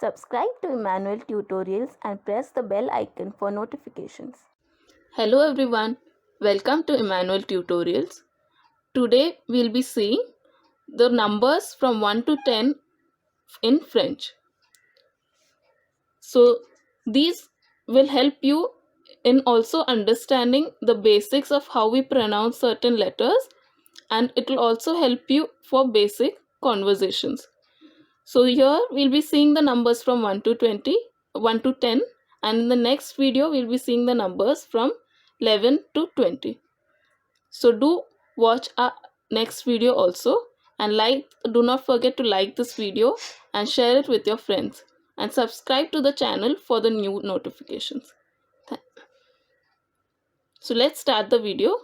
Subscribe to Emmanuel Tutorials and press the bell icon for notifications. Hello everyone, welcome to Emmanuel Tutorials. Today we'll be seeing the numbers from 1 to 10 in French. So these will help you in also understanding the basics of how we pronounce certain letters, and it will also help you for basic conversations. So here we'll be seeing the numbers from 1 to 20, 1 to 10, and in the next video we'll be seeing the numbers from 11 to 20. So do watch our next video also, and do not forget to like this video and share it with your friends, and subscribe to the channel for the new notifications. So let's start the video.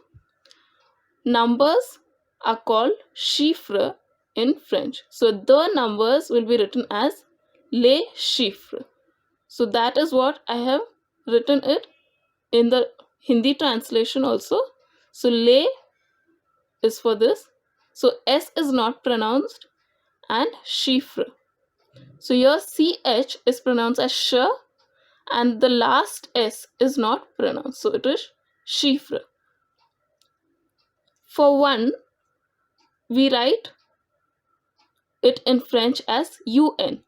Numbers are called chiffres in French. So the numbers will be written as les chiffres. So that is what I have written it in the Hindi translation also. So les is for this. So S is not pronounced, and chiffre. So here CH is pronounced as sh, and the last S is not pronounced. So it is chiffre. For 1, we write it in French as UN,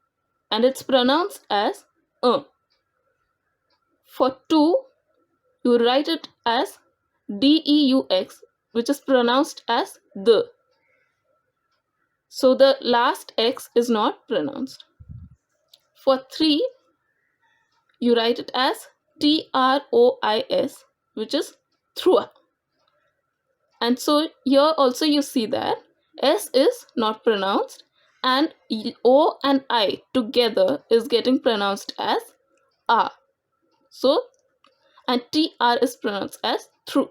and it's pronounced as un. For 2, you write it as DEUX, which is pronounced as the. So the last X is not pronounced. For 3, you write it as TROIS, which is through. And so here also you see that S is not pronounced, and O and I together is getting pronounced as A. So, and TR is pronounced as through.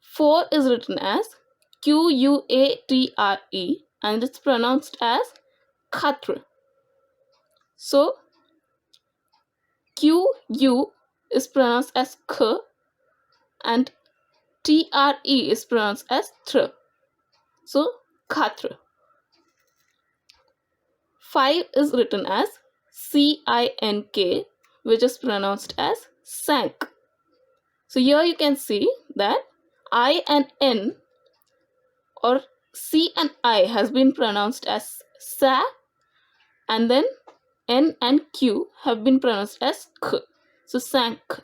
4 is written as QUATRE, and it's pronounced as khatre. So QU is pronounced as k, and TRE is pronounced as thr. So khatre. 5 is written as CINK, which is pronounced as sank. So here you can see that I and N, or C and I, has been pronounced as sa, and then N and Q have been pronounced as k. So sank.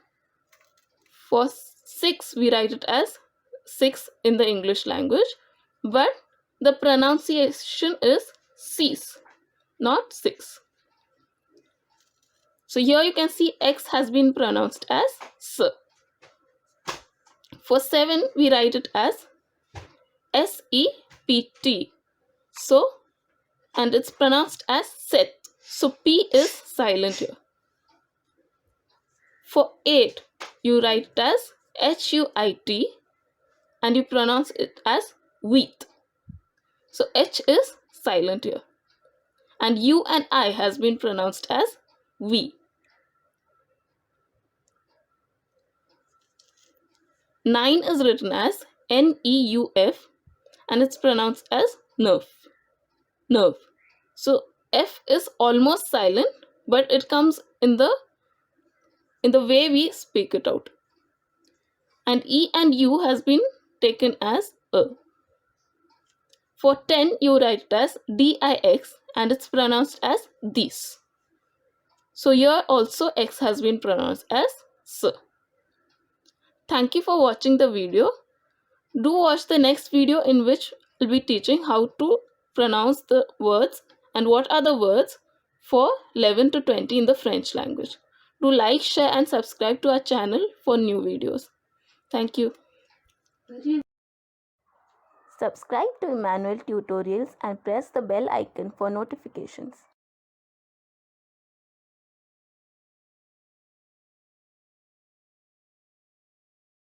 For 6, we write it as 6 in the English language, but the pronunciation is sis, not 6. So here you can see X has been pronounced as S. For 7, we write it as SEPT. So, and it's pronounced as set. So P is silent here. For 8, you write it as HUIT, and you pronounce it as wheat. So H is silent here. And U and I has been pronounced as V. 9 is written as NEUF, and it's pronounced as nerve. So F is almost silent, but it comes in the way we speak it out. And E and U has been taken as A. For 10, you write it as DIX, and it's pronounced as this. So here also X has been pronounced as S. Thank you for watching the video. Do watch the next video, in which I'll be teaching how to pronounce the words and what are the words for 11 to 20 in the French language. Do like, share and subscribe to our channel for new videos. Thank you. Subscribe to Emmanuel Tutorials and press the bell icon for notifications.